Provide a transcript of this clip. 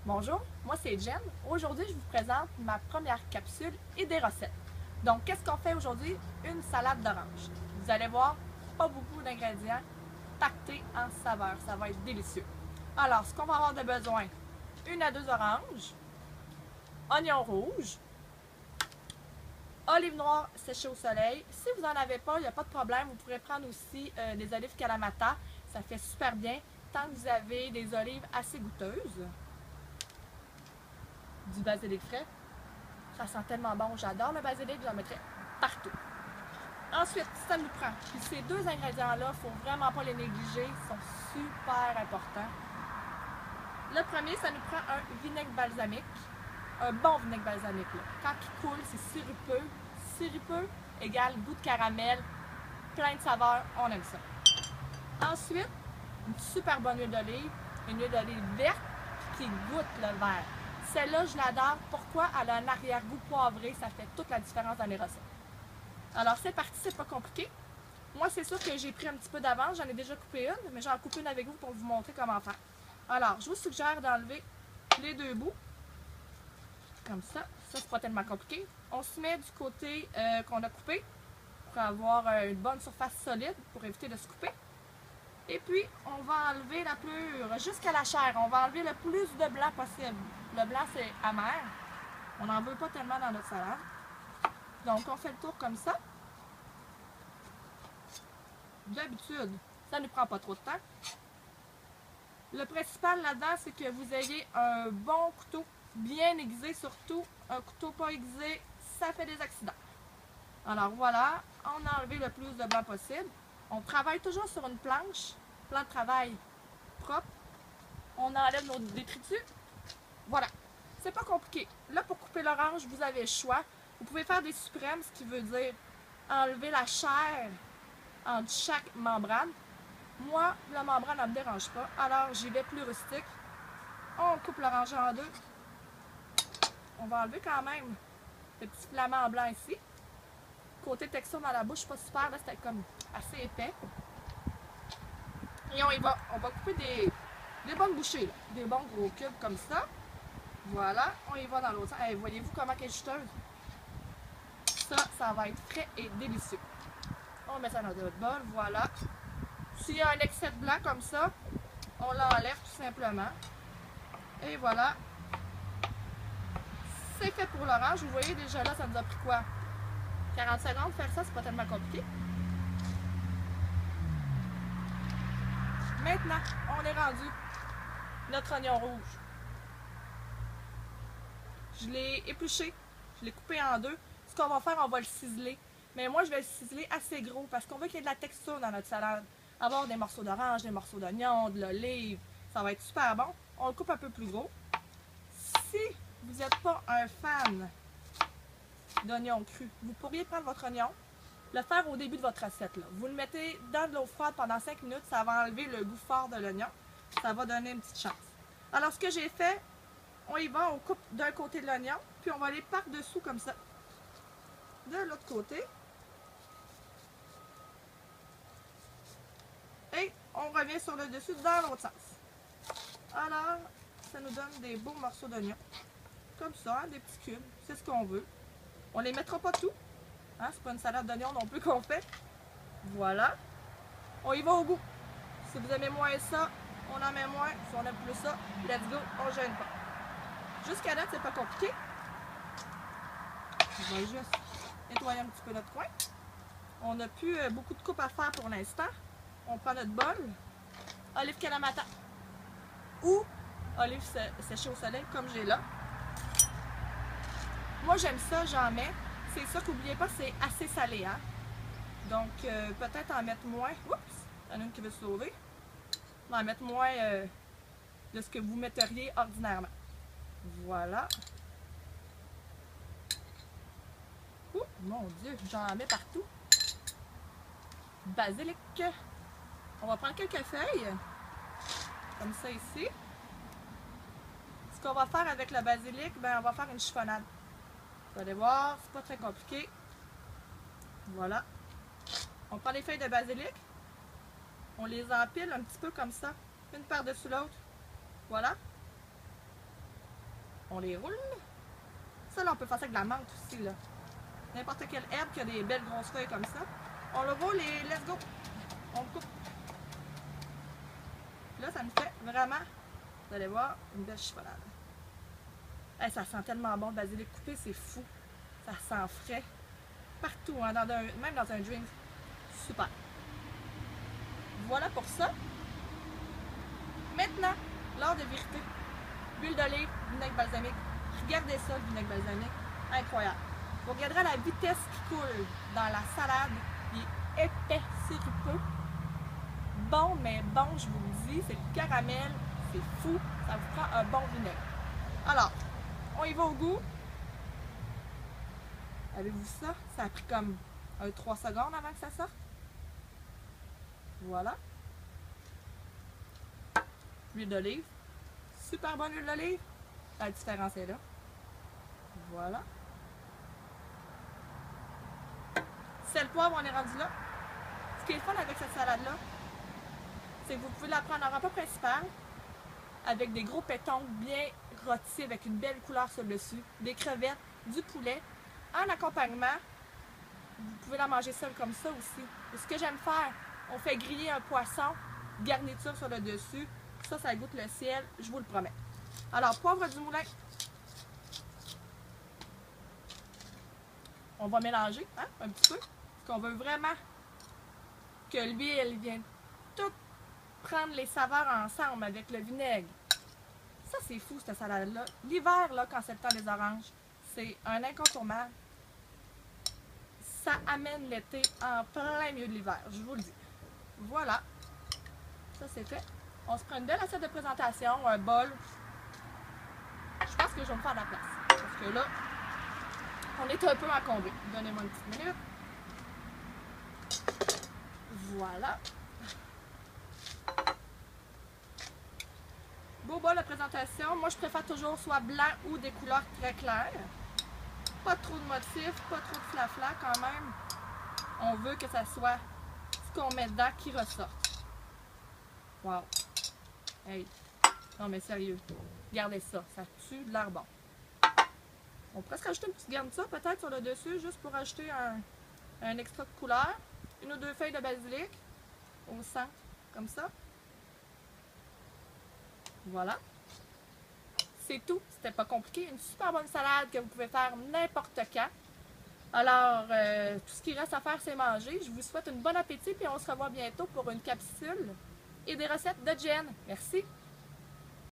Bonjour, moi c'est Jen. Aujourd'hui, je vous présente ma première capsule et des recettes. Donc, qu'est-ce qu'on fait aujourd'hui? Une salade d'orange. Vous allez voir, pas beaucoup d'ingrédients, pactés en saveur. Ça va être délicieux. Alors, ce qu'on va avoir de besoin, 1 à 2 oranges, oignons rouges, olives noires séchées au soleil. Si vous n'en avez pas, il n'y a pas de problème. Vous pourrez prendre aussi des olives Kalamata. Ça fait super bien tant que vous avez des olives assez goûteuses. Du basilic frais. Ça sent tellement bon. J'adore le basilic, j'en mettrai partout. Ensuite, ça nous prend. Puis ces deux ingrédients-là, il ne faut vraiment pas les négliger. Ils sont super importants. Le premier, ça nous prend un vinaigre balsamique. Un bon vinaigre balsamique. Là. Quand il coule, c'est sirupeux. Sirupeux égale goût de caramel. Plein de saveurs. On aime ça. Ensuite, une super bonne huile d'olive. Une huile d'olive verte qui goûte le vert. Celle-là, je l'adore. Pourquoi? Elle a un arrière-goût poivré. Ça fait toute la différence dans les recettes. Alors, c'est parti, c'est pas compliqué. Moi, c'est sûr que j'ai pris un petit peu d'avance. J'en ai déjà coupé une, mais j'en coupe une avec vous pour vous montrer comment faire. Alors, je vous suggère d'enlever les deux bouts. Comme ça. Ça, c'est pas tellement compliqué. On se met du côté qu'on a coupé pour avoir une bonne surface solide pour éviter de se couper. Et puis, on va enlever la pelure jusqu'à la chair. On va enlever le plus de blanc possible. Le blanc, c'est amer. On n'en veut pas tellement dans notre salade. Donc, on fait le tour comme ça. D'habitude, ça ne prend pas trop de temps. Le principal là-dedans, c'est que vous ayez un bon couteau, bien aiguisé surtout. Un couteau pas aiguisé, ça fait des accidents. Alors voilà, on a enlevé le plus de blanc possible. On travaille toujours sur une planche, plan de travail propre. On enlève nos détritus. Voilà, c'est pas compliqué. Là, pour couper l'orange, vous avez le choix. Vous pouvez faire des suprêmes, ce qui veut dire enlever la chair entre chaque membrane. Moi, la membrane ne me dérange pas, alors j'y vais plus rustique. On coupe l'orange en deux. On va enlever quand même le petit filament blanc ici. Côté texture dans la bouche, pas super, là c'était comme assez épais. Et on y va. On va couper des bonnes bouchées, là. Des bons gros cubes comme ça. Voilà, on y va dans l'autre sens. Hey, voyez-vous comment elle est juteuse? Ça va être frais et délicieux. On met ça dans notre bol, voilà. S'il y a un excès de blanc comme ça, on l'enlève tout simplement. Et voilà. C'est fait pour l'orange. Vous voyez déjà là, ça nous a pris quoi? 40 secondes, faire ça, c'est pas tellement compliqué. Maintenant, on est rendu notre oignon rouge. Je l'ai épluché, je l'ai coupé en deux. Ce qu'on va faire, on va le ciseler. Mais moi, je vais le ciseler assez gros parce qu'on veut qu'il y ait de la texture dans notre salade. Avoir des morceaux d'orange, des morceaux d'oignon, de l'olive, ça va être super bon. On le coupe un peu plus gros. Si vous n'êtes pas un fan d'oignon cru, vous pourriez prendre votre oignon, le faire au début de votre recette. Là. Vous le mettez dans de l'eau froide pendant 5 minutes, ça va enlever le goût fort de l'oignon. Ça va donner une petite chance. Alors, ce que j'ai fait, on y va, on coupe d'un côté de l'oignon, puis on va aller par-dessous comme ça. De l'autre côté. Et on revient sur le dessus dans l'autre sens. Alors, ça nous donne des beaux morceaux d'oignon. Comme ça, des petits cubes. C'est ce qu'on veut. On ne les mettra pas tout. Hein, c'est pas une salade d'oignon non plus qu'on fait. Voilà. On y va au goût. Si vous aimez moins ça, on en met moins. Si on aime plus ça, let's go, on ne gêne pas. Jusqu'à là, c'est pas compliqué. On va juste nettoyer un petit peu notre coin. On n'a plus beaucoup de coupes à faire pour l'instant. On prend notre bol. Olive Kalamata. Ou olive séchée au soleil, comme j'ai là. Moi, j'aime ça, j'en mets. C'est ça qu'oubliez pas, c'est assez salé, hein. Donc, peut-être en mettre moins. Oups! Il y en a une qui veut se sauver. En mettre moins de ce que vous metteriez ordinairement. Voilà. Ouh, mon Dieu, j'en mets partout. Basilic. On va prendre quelques feuilles. Comme ça ici. Ce qu'on va faire avec le basilic, ben, on va faire une chiffonnade. Vous allez voir, c'est pas très compliqué. Voilà. On prend les feuilles de basilic. On les empile un petit peu comme ça. Une par-dessus l'autre. Voilà. On les roule. Ça, là, on peut faire ça avec de la menthe aussi, là. N'importe quelle herbe qui a des belles grosses feuilles comme ça. On le roule et let's go! On le coupe. Là, ça nous fait vraiment, vous allez voir, une belle chiffonade. Hey, ça sent tellement bon, le basilic coupé, c'est fou. Ça sent frais. Partout, hein, même dans un drink. Super. Voilà pour ça. Maintenant, l'heure de vérité. Huile d'olive, vinaigre balsamique. Regardez ça, le vinaigre balsamique. Incroyable. Vous regarderez la vitesse qui coule dans la salade. Il est épais, sirupeux. Bon, mais bon, je vous le dis, c'est le caramel. C'est fou. Ça vous prend un bon vinaigre. Alors, on y va au goût. Avez-vous ça? Ça a pris comme 3 secondes avant que ça sorte. Voilà. L'huile d'olive. Super bonne huile d'olive. La différence est là. Voilà. Sel, poivre, on est rendu là. Ce qui est fun avec cette salade-là, c'est que vous pouvez la prendre en repas principal avec des gros pétons bien rôtis avec une belle couleur sur le dessus, des crevettes, du poulet. En accompagnement, vous pouvez la manger seule comme ça aussi. Et ce que j'aime faire, on fait griller un poisson, garniture sur le dessus. Ça goûte le ciel, je vous le promets. Alors, poivre du moulin. On va mélanger, hein, un petit peu. Parce qu'on veut vraiment que l'huile vienne tout prendre les saveurs ensemble avec le vinaigre. Ça, c'est fou, cette salade-là. L'hiver, là, quand c'est le temps des oranges, c'est un incontournable. Ça amène l'été en plein milieu de l'hiver, je vous le dis. Voilà. Ça, c'est fait. On se prend une belle assiette de présentation, un bol. Je pense que je vais me faire de la place. Parce que là, on est un peu encombré. Donnez-moi une petite minute. Voilà. Beau bol de présentation. Moi, je préfère toujours soit blanc ou des couleurs très claires. Pas trop de motifs, pas trop de flafla quand même. On veut que ça soit ce qu'on met dedans qui ressorte. Wow. Hey. Non mais sérieux. Regardez ça. Ça tue de l'air bon. On pourrait se rajouter une petite garniture peut-être sur le dessus juste pour ajouter un extra de couleur. Une ou deux feuilles de basilic au centre, comme ça. Voilà. C'est tout. C'était pas compliqué. Une super bonne salade que vous pouvez faire n'importe quand. Alors, tout ce qui reste à faire, c'est manger. Je vous souhaite un bon appétit et on se revoit bientôt pour une capsule et des recettes de Jen. Merci.